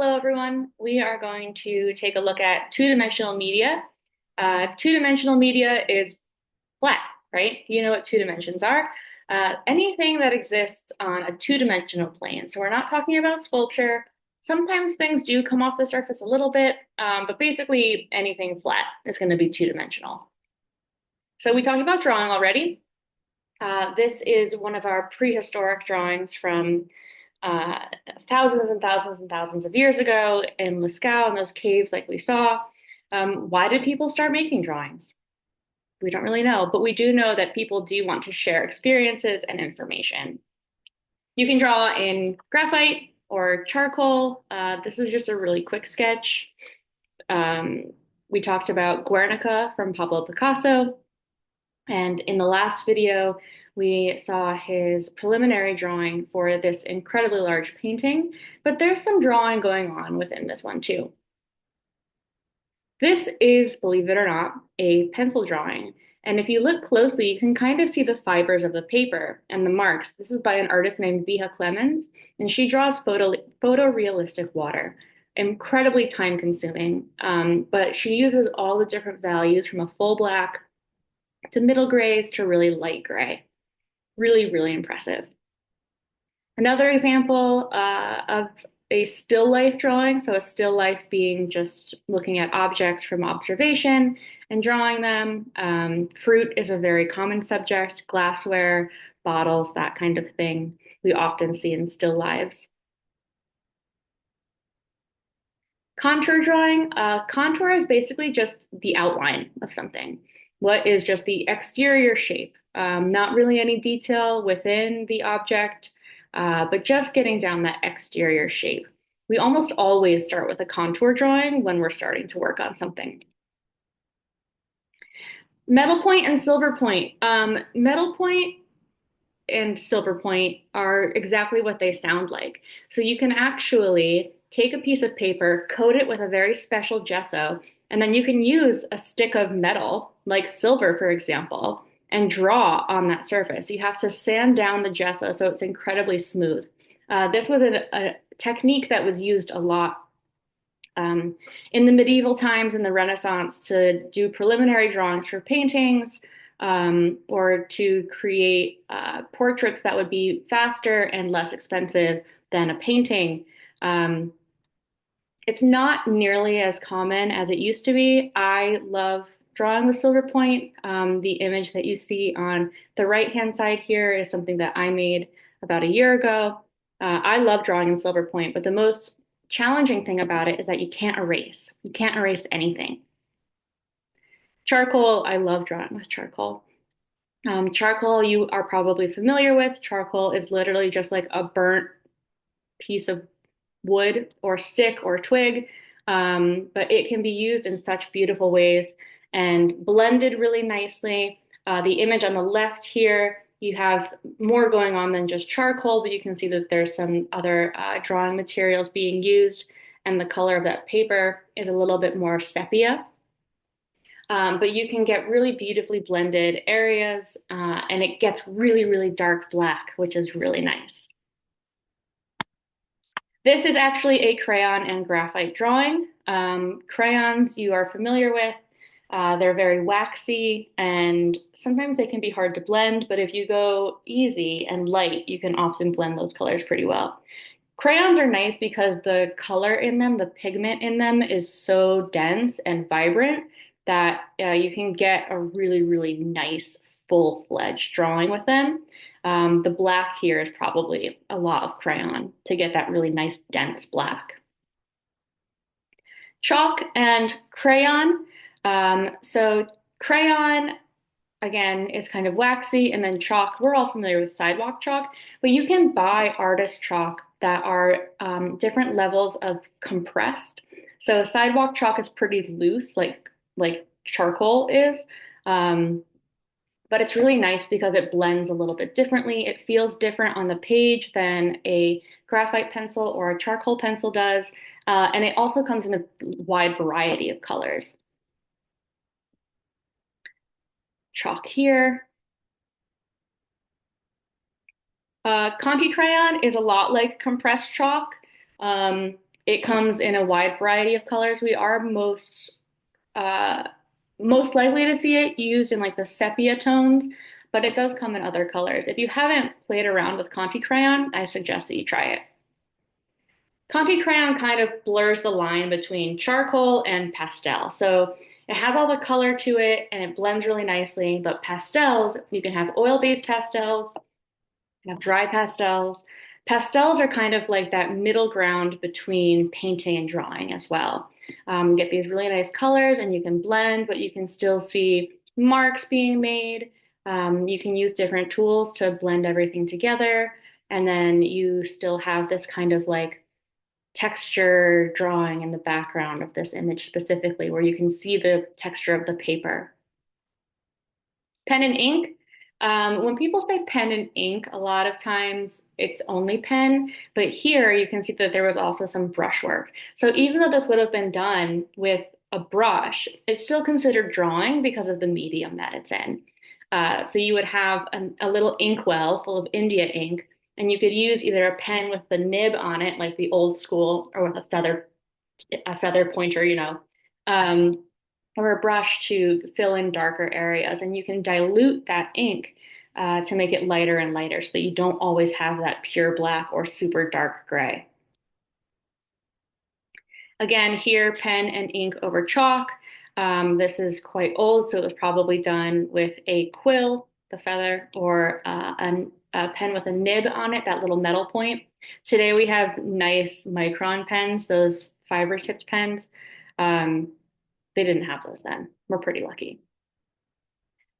Hello, everyone. We are going to take a look at two-dimensional media. Two-dimensional media is flat, right? You know what two dimensions are. Anything that exists on a two-dimensional plane. So we're not talking about sculpture. Sometimes things do come off the surface a little bit, but basically anything flat is going to be two-dimensional. So we talked about drawing already. This is one of our prehistoric drawings from uh, thousands and thousands and thousands of years ago in Lascaux in those caves like we saw. Why did people start making drawings? We don't really know, but we do know that people do want to share experiences and information. You can draw in graphite or charcoal. This is just a really quick sketch. Um, we talked about Guernica from Pablo Picasso. And in the last video, we saw his preliminary drawing for this incredibly large painting, but there's some drawing going on within this one too. This is, believe it or not, a pencil drawing. And if you look closely, you can kind of see the fibers of the paper and the marks. This is by an artist named Vija Clemens, and she draws photorealistic water. Incredibly time consuming, but she uses all the different values from a full black to middle grays to really light gray. Really, really impressive. Another example of a still life drawing, so a still life being just looking at objects from observation and drawing them. Fruit is a very common subject, glassware, bottles, that kind of thing we often see in still lives. Contour drawing, contour is basically just the outline of something. What is just the exterior shape? Not really any detail within the object, but just getting down that exterior shape. We almost always start with a contour drawing when we're starting to work on something. Metal point and silver point. Metal point and silver point are exactly what they sound like. So you can actually take a piece of paper, coat it with a very special gesso, and then you can use a stick of metal, like silver, for example, and draw on that surface. You have to sand down the gesso so it's incredibly smooth. This was a technique that was used a lot in the medieval times and the Renaissance to do preliminary drawings for paintings or to create portraits that would be faster and less expensive than a painting. Um, it's not nearly as common as it used to be. I love drawing with silver point. The image that you see on the right-hand side here is something that I made about a year ago. I love drawing in silver point, but the most challenging thing about it is that you can't erase. You can't erase anything. Charcoal, I love drawing with charcoal. Charcoal, you are probably familiar with. Charcoal is literally just like a burnt piece of wood or stick or twig, but it can be used in such beautiful ways and blended really nicely. The image on the left here, you have more going on than just charcoal, but you can see that there's some other drawing materials being used, and the color of that paper is a little bit more sepia. But you can get really beautifully blended areas, and it gets really, really dark black, which is really nice. This is actually a crayon and graphite drawing. Crayons you are familiar with. They're very waxy and sometimes they can be hard to blend, but if you go easy and light, you can often blend those colors pretty well. Crayons are nice because the color in them, the pigment in them is so dense and vibrant that you can get a really, really nice full-fledged drawing with them. The black here is probably a lot of crayon to get that really nice dense black. Chalk and crayon. So crayon, again, is kind of waxy, and then chalk, we're all familiar with sidewalk chalk, but you can buy artist chalk that are different levels of compressed. So sidewalk chalk is pretty loose, like charcoal is. Um, but it's really nice because it blends a little bit differently. It feels different on the page than a graphite pencil or a charcoal pencil does. And it also comes in a wide variety of colors. Chalk here. Conti crayon is a lot like compressed chalk. It comes in a wide variety of colors. We are uh, most likely to see it used in like the sepia tones, but it does come in other colors. If you haven't played around with Conti Crayon, I suggest that you try it. Conti Crayon kind of blurs the line between charcoal and pastel. So it has all the color to it and it blends really nicely, but pastels, you can have oil-based pastels, you can have dry pastels. Pastels are kind of like that middle ground between painting and drawing as well. You get these really nice colors and you can blend, but you can still see marks being made. You can use different tools to blend everything together. And then you still have this kind of like texture drawing in the background of this image specifically, where you can see the texture of the paper. Pen and ink. When people say pen and ink, a lot of times it's only pen, but here you can see that there was also some brushwork. So even though this would have been done with a brush, it's still considered drawing because of the medium that it's in. So you would have a little ink well full of India ink, and you could use either a pen with the nib on it, like the old school, or with a feather pointer, um, or a brush to fill in darker areas. And you can dilute that ink to make it lighter and lighter so that you don't always have that pure black or super dark gray. Again, here, pen and ink over chalk. This is quite old, so it was probably done with a quill, the feather, or a pen with a nib on it, that little metal point. Today we have nice micron pens, those fiber tipped pens. Um, they didn't have those then. We're pretty lucky.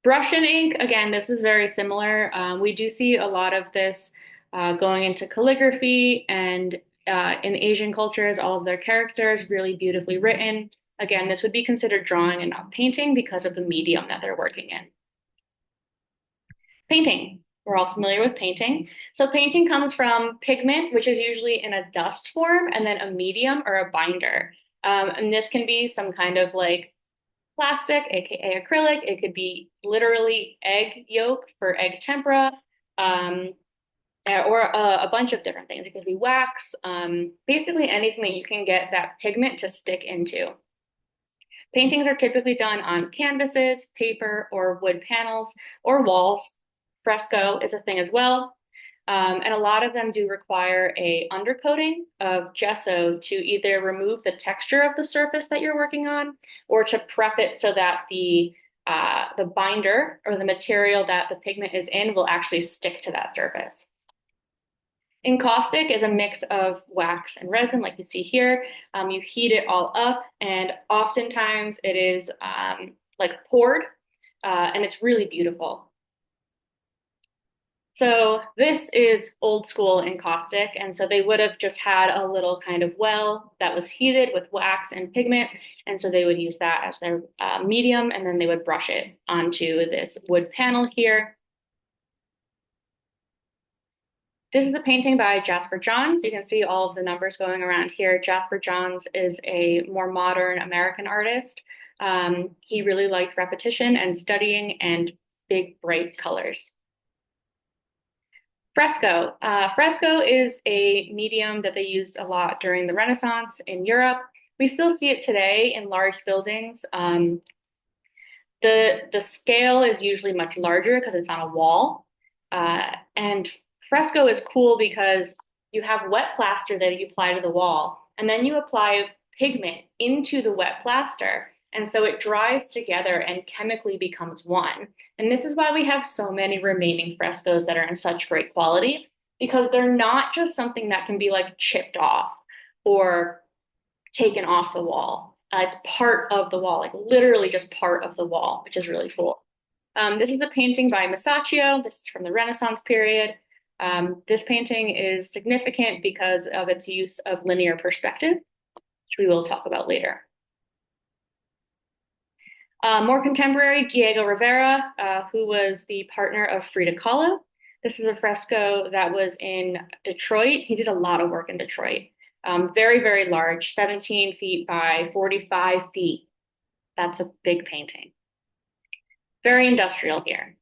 Brush and ink, again, this is very similar. We do see a lot of this going into calligraphy and in Asian cultures, all of their characters really beautifully written. Again, this would be considered drawing and not painting because of the medium that they're working in. Painting. We're all familiar with painting. So painting comes from pigment, which is usually in a dust form, and then a medium or a binder. And this can be some kind of like plastic, aka acrylic. It could be literally egg yolk for egg tempera, um, or a bunch of different things. It could be wax, basically anything that you can get that pigment to stick into. Paintings are typically done on canvases, paper, or wood panels, or walls. Fresco is a thing as well. And a lot of them do require a undercoating of gesso to either remove the texture of the surface that you're working on or to prep it so that the binder or the material that the pigment is in will actually stick to that surface. Encaustic is a mix of wax and resin, like you see here. You heat it all up, and oftentimes it is like poured, and it's really beautiful. So this is old school encaustic, and so they would have just had a little kind of well that was heated with wax and pigment, and so they would use that as their medium, and then they would brush it onto this wood panel here. This is a painting by Jasper Johns. You can see all of the numbers going around here. Jasper Johns is a more modern American artist. He really liked repetition and studying and big, bright colors. Fresco. Fresco is a medium that they used a lot during the Renaissance in Europe. We still see it today in large buildings. The scale is usually much larger because it's on a wall. And fresco is cool because you have wet plaster that you apply to the wall, and then you apply pigment into the wet plaster. And so it dries together and chemically becomes one. And this is why we have so many remaining frescoes that are in such great quality, because they're not just something that can be like chipped off or taken off the wall. It's part of the wall, like literally just part of the wall, which is really cool. This is a painting by Masaccio. This is from the Renaissance period. This painting is significant because of its use of linear perspective, which we will talk about later. More contemporary, Diego Rivera, who was the partner of Frida Kahlo. This is a fresco that was in Detroit. He did a lot of work in Detroit. Very, very large, 17 feet by 45 feet. That's a big painting. Very industrial here.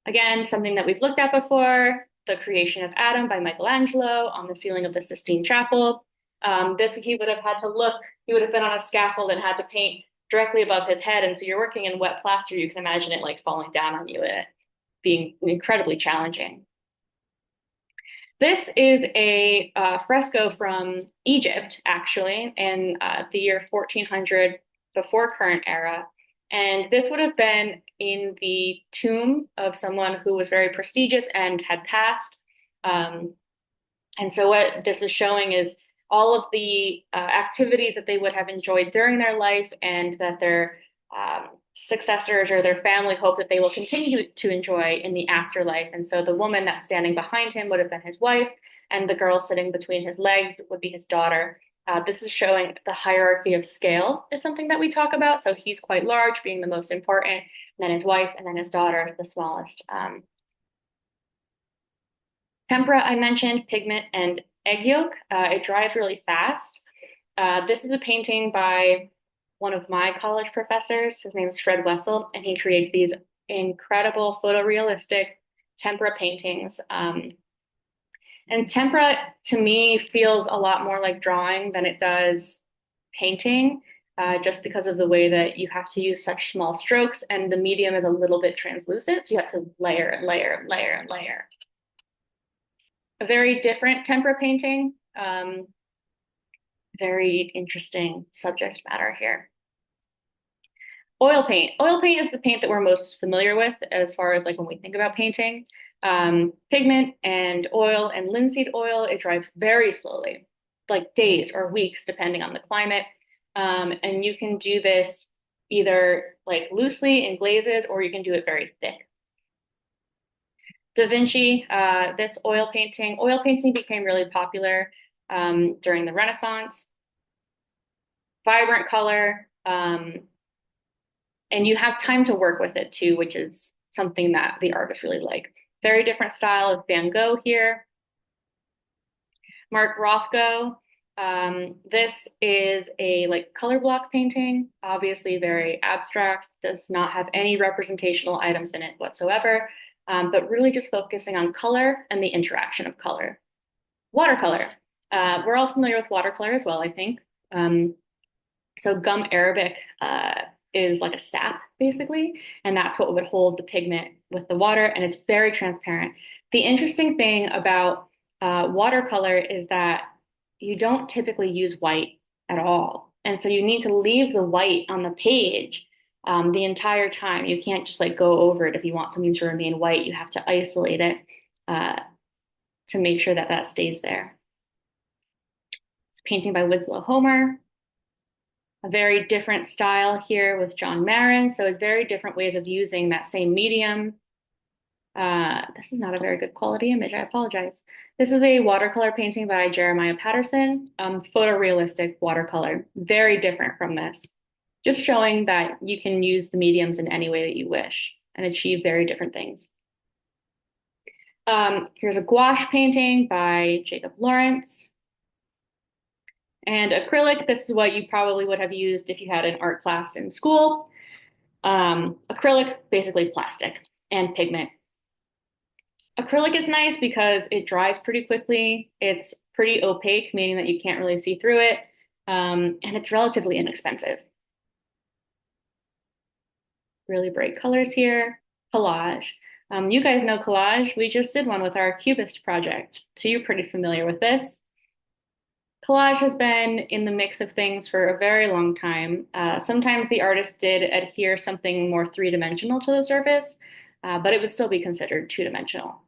Again, something that we've looked at before, The Creation of Adam by Michelangelo on the ceiling of the Sistine Chapel. This he would have had to look, he would have been on a scaffold and had to paint directly above his head. And so you're working in wet plaster, you can imagine it like falling down on you and it being incredibly challenging. This is a fresco from Egypt, actually, in the year 1400 before current era. And this would have been in the tomb of someone who was very prestigious and had passed. Um, and so what this is showing is all of the activities that they would have enjoyed during their life and that their successors or their family hope that they will continue to enjoy in the afterlife. And so the woman that's standing behind him would have been his wife, and the girl sitting between his legs would be his daughter. This is showing the hierarchy of scale is something that we talk about. So he's quite large, being the most important, and then his wife, and then his daughter, the smallest. Tempera, I mentioned, pigment, and egg yolk. It dries really fast. This is a painting by one of my college professors. His name is Fred Wessel, and he creates these incredible photorealistic tempera paintings. And tempera, to me, feels a lot more like drawing than it does painting, just because of the way that you have to use such small strokes, and the medium is a little bit translucent, so you have to layer and layer and layer and layer. A very different tempera painting. Very interesting subject matter here. Oil paint. Oil paint is the paint that we're most familiar with as far as like when we think about painting. Pigment and oil and linseed oil, it dries very slowly, like days or weeks, depending on the climate. And you can do this either like loosely in glazes or you can do it very thick. Da Vinci, this oil painting became really popular during the Renaissance. Vibrant color, and you have time to work with it too, which is something that the artists really like. Very different style of Van Gogh here. Mark Rothko. This is a like color block painting, obviously very abstract, does not have any representational items in it whatsoever, but really just focusing on color and the interaction of color. Watercolor. We're all familiar with watercolor as well, I think. So gum arabic is like a sap, basically, and that's what would hold the pigment with the water, and it's very transparent. The interesting thing about watercolor is that you don't typically use white at all. And so you need to leave the white on the page the entire time. You can't just like go over it if you want something to remain white. You have to isolate it to make sure that that stays there. It's a painting by Winslow Homer. A very different style here with John Marin. So very different ways of using that same medium. This is not a very good quality image. I apologize. This is a watercolor painting by Jeremiah Patterson, photorealistic watercolor. Very different from this. Just showing that you can use the mediums in any way that you wish and achieve very different things. Here's a gouache painting by Jacob Lawrence. And acrylic, this is what you probably would have used if you had an art class in school. Acrylic, basically plastic and pigment. Acrylic is nice because it dries pretty quickly. It's pretty opaque, meaning that you can't really see through it. And it's relatively inexpensive. Really bright colors here. Collage. You guys know collage. We just did one with our Cubist project, so you're pretty familiar with this. Collage has been in the mix of things for a very long time. Sometimes the artist did adhere something more three-dimensional to the surface, but it would still be considered two-dimensional.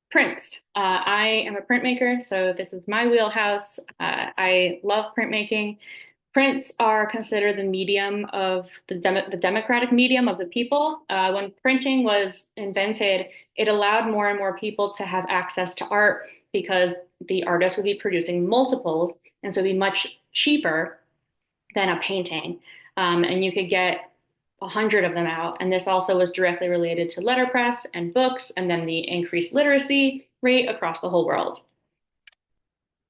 Prints. I am a printmaker, so this is my wheelhouse. I love printmaking. Prints are considered the medium of the democratic medium of the people. When printing was invented, it allowed more and more people to have access to art because the artist would be producing multiples, and so it'd be much cheaper than a painting. And you could get 100 of them out. And this also was directly related to letterpress and books, and then the increased literacy rate across the whole world.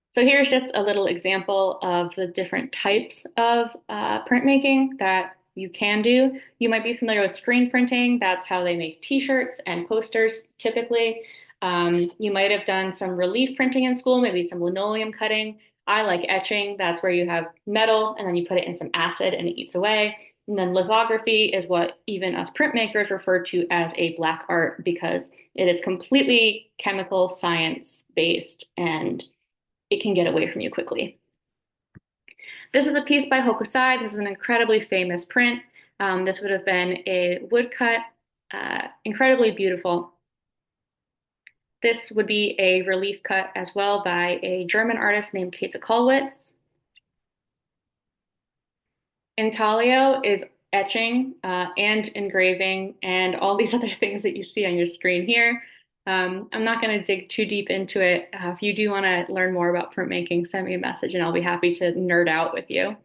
So here's just a little example of the different types of printmaking that you can do. You might be familiar with screen printing. That's how they make t-shirts and posters typically. You might have done some relief printing in school, maybe some linoleum cutting. I like etching. That's where you have metal and then you put it in some acid and it eats away. And then lithography is what even us printmakers refer to as a black art because it is completely chemical science based and it can get away from you quickly. This is a piece by Hokusai. This is an incredibly famous print. This would have been a woodcut, incredibly beautiful. This would be a relief cut as well by a German artist named Käthe Kollwitz. Intaglio is etching and engraving and all these other things that you see on your screen here. I'm not going to dig too deep into it. If you do want to learn more about printmaking, send me a message and I'll be happy to nerd out with you.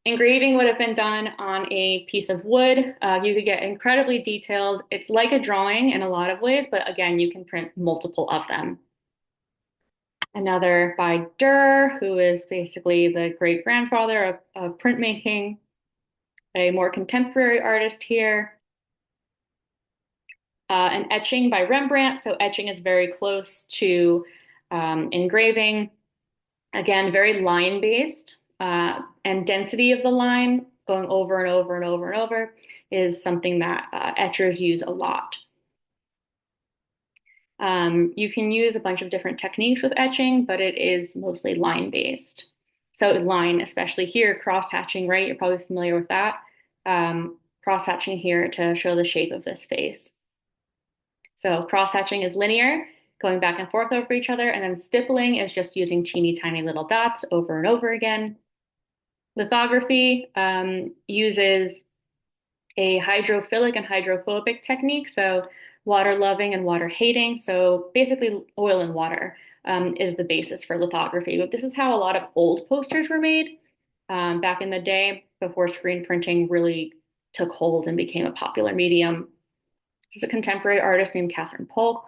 Engraving would have been done on a piece of wood. You could get incredibly detailed. It's like a drawing in a lot of ways, but again, you can print multiple of them. Another by Durer, who is basically the great grandfather of printmaking. A more contemporary artist here. An etching by Rembrandt. So etching is very close to engraving. Again, very line based. And density of the line going over and over and over and over is something that etchers use a lot. You can use a bunch of different techniques with etching, but it is mostly line based. So line, especially here, cross hatching, right? You're probably familiar with that. Cross hatching here to show the shape of this face. So cross hatching is linear, going back and forth over each other, and then stippling is just using teeny tiny little dots over and over again. Lithography uses a hydrophilic and hydrophobic technique, so water loving and water hating. So basically, oil and water is the basis for lithography. But this is how a lot of old posters were made back in the day before screen printing really took hold and became a popular medium. This is a contemporary artist named Catherine Polk.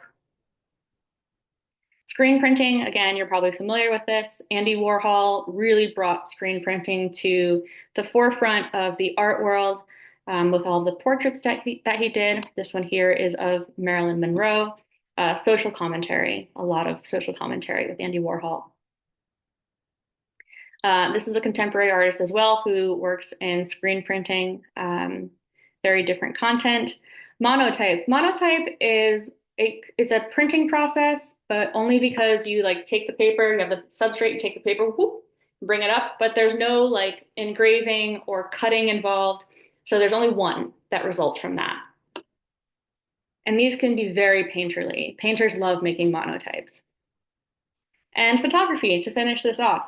Screen printing, again, you're probably familiar with this. Andy Warhol really brought screen printing to the forefront of the art world with all the portraits that he did. This one here is of Marilyn Monroe. Social commentary, a lot of social commentary with Andy Warhol. This is a contemporary artist as well who works in screen printing, very different content. Monotype. Monotype is it's a printing process, but only because you like take the paper, you have the substrate, you take the paper, whoop, bring it up, but there's no like engraving or cutting involved. So there's only one that results from that. And these can be very painterly. Painters love making monotypes. And photography to finish this off.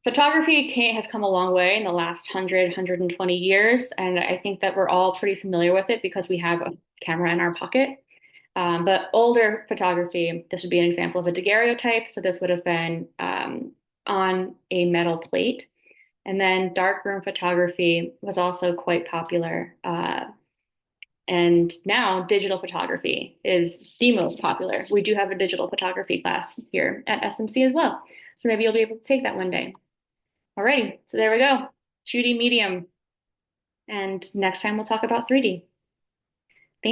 Photography has come a long way in the last 120 years, and I think that we're all pretty familiar with it because we have a camera in our pocket. But older photography, this would be an example of a daguerreotype. So this would have been on a metal plate. And then darkroom photography was also quite popular. And now digital photography is the most popular. We do have a digital photography class here at SMC as well. So maybe you'll be able to take that one day. Alrighty, so there we go. 2D medium. And next time we'll talk about 3D.